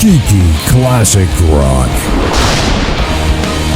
Kiki Classic Rock.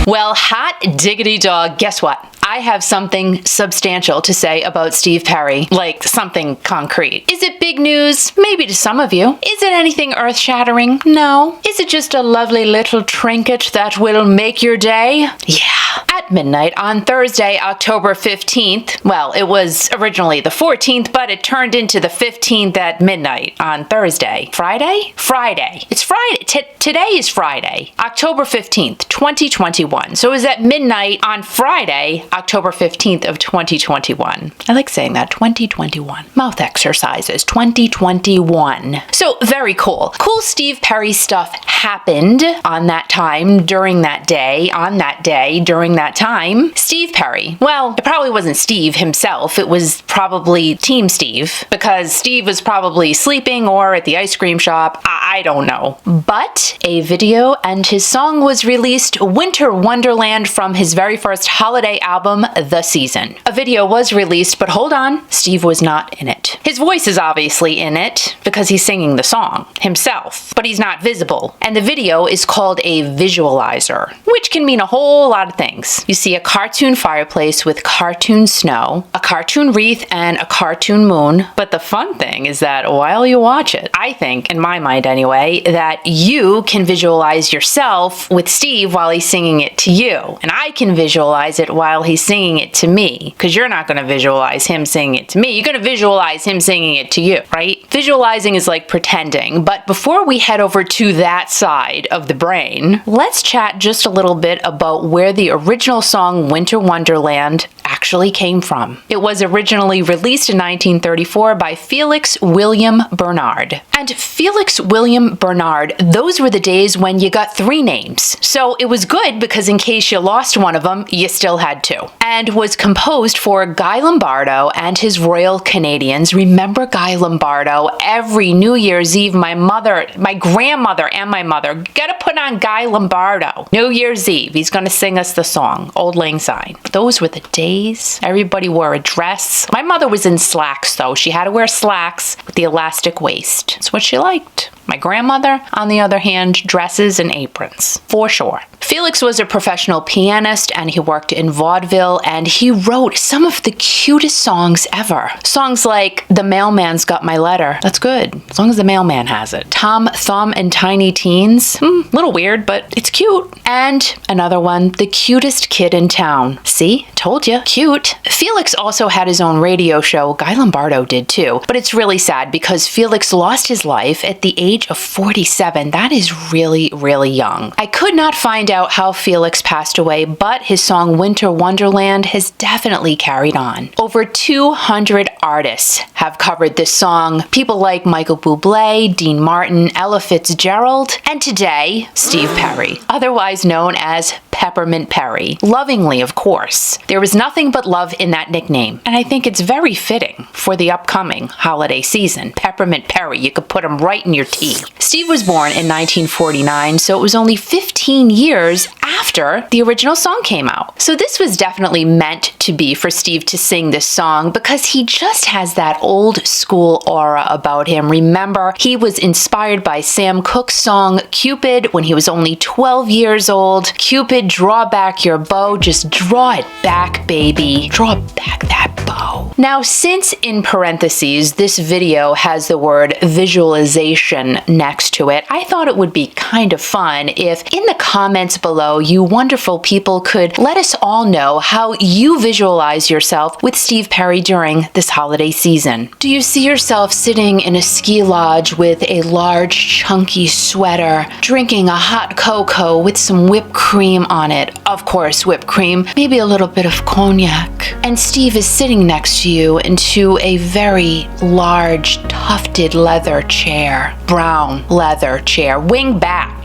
Well, hot diggity dog, guess what? I have something substantial to say about Steve Perry, like something concrete. Is it big news? Maybe to some of you. Is it anything earth-shattering? No. Is it just a lovely little trinket that will make your day? Yeah. At midnight on Thursday, October 15th, well, it was originally the 14th, but it turned into the 15th at midnight on Thursday. Friday? Friday. It's Friday. Today is Friday, October 15th, 2021. So it was at midnight on Friday, October 15th of 2021. I like saying that, 2021. Mouth exercises, 2021. So very cool. Cool Steve Perry stuff happened on that time, during that day, on that day, during that time. Steve Perry. Well, it probably wasn't Steve himself. It was probably Team Steve, because Steve was probably sleeping or at the ice cream shop. I don't know. But a video and his song was released, Winter Wonderland, from his very first holiday album, The Season. A video was released, but hold on, Steve was not in it. His voice is obviously in it because he's singing the song himself, but he's not visible. And the video is called a visualizer, which can mean a whole lot of things. You see a cartoon fireplace with cartoon snow, a cartoon wreath, and a cartoon moon. But the fun thing is that while you watch it, I think, in my mind anyway, that you can visualize yourself with Steve while he's singing it to you. And I can visualize it while he's singing it to me, because you're not going to visualize him singing it to me. You're going to visualize him singing it to you, right? Visualizing is like pretending. But before we head over to that side of the brain, let's chat just a little bit about where the original song Winter Wonderland actually came from. It was originally released in 1934 by Felix William Bernard. And Felix William Bernard, those were the days when you got 3 names. So it was good because in case you lost one of them, you still had 2. And was composed for Guy Lombardo and his Royal Canadians. Remember Guy Lombardo? Every New Year's Eve, my grandmother and my mother gotta put on Guy Lombardo. New Year's Eve, he's gonna sing us the song, Auld Lang Syne. Those were the days. Everybody wore a dress. My mother was in slacks though. She had to wear slacks with the elastic waist. It's what she liked. My grandmother, on the other hand, dresses and aprons, for sure. Felix was a professional pianist and he worked in vaudeville, and he wrote some of the cutest songs ever. Songs like The Mailman's Got My Letter. That's good, as long as the mailman has it. Tom, Thumb, and Tiny Teens. Little weird, but it's cute. And another one, The Cutest Kid in Town. See? Told you. Cute. Felix also had his own radio show. Guy Lombardo did too. But it's really sad because Felix lost his life at the age of 47. That is really, really young. I could not find out how Felix passed away, but his song Winter Wonderland has definitely carried on. Over 200 artists have covered this song. People like Michael Bublé, Dean Martin, Ella Fitzgerald, and today, Steve Perry, otherwise known as Peppermint Perry. Lovingly, of course. There was nothing but love in that nickname, and I think it's very fitting for the upcoming holiday season. Peppermint Perry, you could put him right in your tea. Steve was born in 1949, so it was only 15 years after the original song came out. So this was definitely meant to be for Steve to sing this song because he just has that old school aura about him. Remember, he was inspired by Sam Cooke's song Cupid when he was only 12 years old. Cupid, draw back your bow. Just draw it back, baby. Draw back that bow. Now, since in parentheses this video has the word visualization next to it, I thought it would be kind of fun if in the comments below you wonderful people could let us all know how you visualize yourself with Steve Perry during this holiday season. Do you see yourself sitting in a ski lodge with a large chunky sweater, drinking a hot cocoa with some whipped cream on it? Of course, whipped cream, maybe a little bit of cognac. And Steve is sitting next to you into a very large tufted leather chair, brown leather chair, wing-backed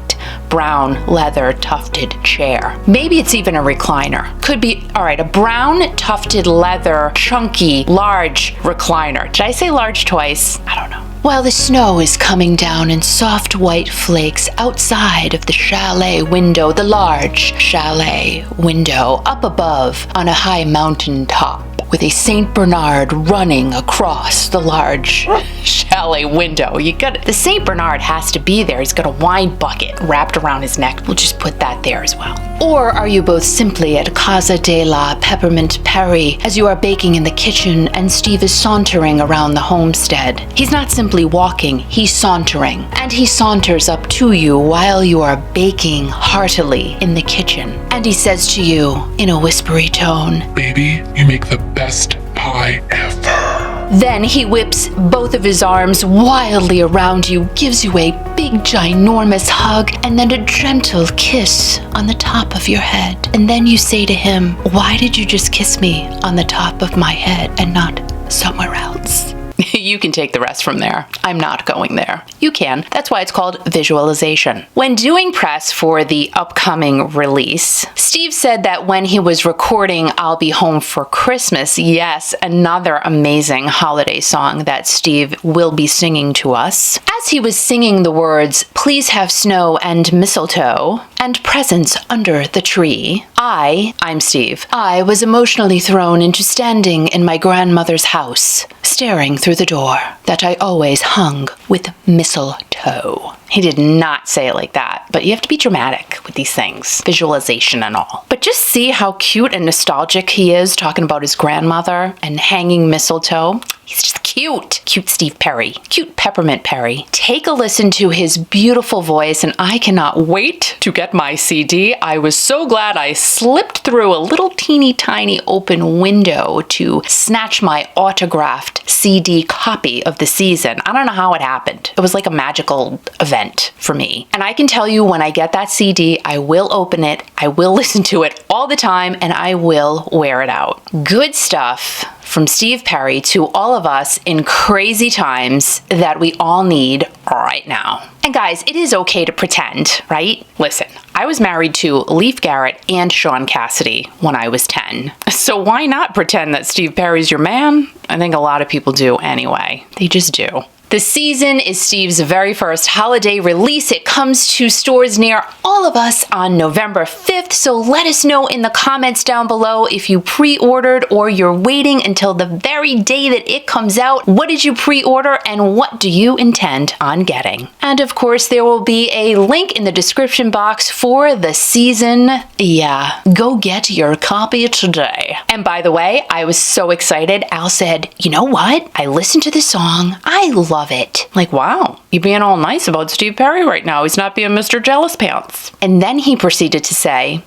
brown leather tufted chair. Maybe it's even a recliner. Could be, all right, a brown tufted leather, chunky, large recliner. Did I say large twice? I don't know. While the snow is coming down in soft white flakes outside of the chalet window, the large chalet window up above on a high mountain top. with a Saint Bernard running across the large chalet window. The Saint Bernard has to be there. He's got a wine bucket wrapped around his neck. We'll just put that there as well. Or are you both simply at Casa de la Peppermint Perry as you are baking in the kitchen and Steve is sauntering around the homestead? He's not simply walking, he's sauntering. And he saunters up to you while you are baking heartily in the kitchen. And he says to you in a whispery tone, "Baby, you make the best pie ever." Then he whips both of his arms wildly around you, gives you a big ginormous hug, and then a gentle kiss on the top of your head. And then you say to him, "Why did you just kiss me on the top of my head and not somewhere else?" You can take the rest from there. I'm not going there. You can. That's why it's called visualization. When doing press for the upcoming release, Steve said that when he was recording I'll Be Home for Christmas, yes, another amazing holiday song that Steve will be singing to us, as he was singing the words, "Please have snow and mistletoe and presents under the tree," I'm Steve, I was emotionally thrown into standing in my grandmother's house, staring through the door that I always hung with mistletoe. He did not say it like that, but you have to be dramatic with these things, visualization and all. But just see how cute and nostalgic he is talking about his grandmother and hanging mistletoe. He's just cute. Cute Steve Perry. Cute Peppermint Perry. Take a listen to his beautiful voice, and I cannot wait to get my CD. I was so glad I slipped through a little teeny tiny open window to snatch my autographed CD copy of the season. I don't know how it happened. It was like a magical event for me. And I can tell you, when I get that CD, I will open it, I will listen to it all the time, and I will wear it out. Good stuff from Steve Perry to all of us in crazy times that we all need right now. And guys, it is okay to pretend, right? Listen, I was married to Leif Garrett and Sean Cassidy when I was 10. So why not pretend that Steve Perry's your man? I think a lot of people do anyway. They just do. The Season is Steve's very first holiday release. It comes to stores near all of us on November 5th, so let us know in the comments down below if you pre-ordered or you're waiting until the very day that it comes out. What did you pre-order and what do you intend on getting? And of course, there will be a link in the description box for The Season. Yeah, go get your copy today. And by the way, I was so excited. Al said, "You know what? I listened to the song. I love it." Like, wow, you're being all nice about Steve Perry right now. He's not being Mr. Jealous Pants. And then he proceeded to say,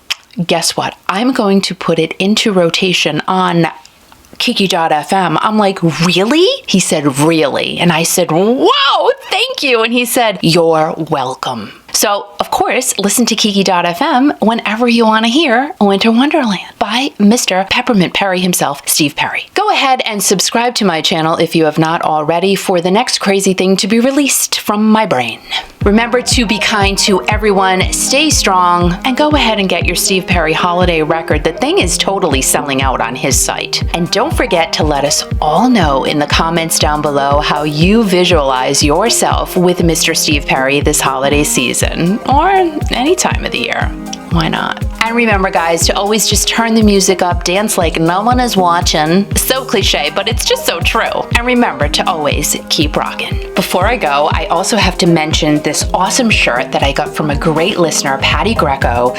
"Guess what? I'm going to put it into rotation on Kiki.fm. I'm like, "Really?" He said, "Really?" And I said, "Wow, thank you." And he said, "You're welcome." So, of course, listen to Kiki.fm whenever you want to hear Winter Wonderland by Mr. Peppermint Perry himself, Steve Perry. Go ahead and subscribe to my channel if you have not already for the next crazy thing to be released from my brain. Remember to be kind to everyone, stay strong, and go ahead and get your Steve Perry holiday record. The thing is totally selling out on his site. And don't forget to let us all know in the comments down below how you visualize yourself with Mr. Steve Perry this holiday season, or any time of the year. Why not? And remember, guys, to always just turn the music up, dance like no one is watching. So cliche, but it's just so true. And remember to always keep rocking. Before I go, I also have to mention this awesome shirt that I got from a great listener, Patty Greco.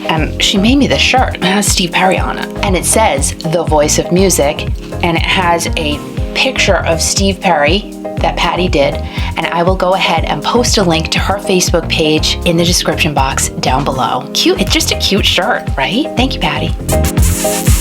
And she made me this shirt. It has Steve Perry on it. And it says, "The Voice of Music." And it has a picture of Steve Perry that Patty did, and I will go ahead and post a link to her Facebook page in the description box down below. Cute, it's just a cute shirt, right? Thank you, Patty.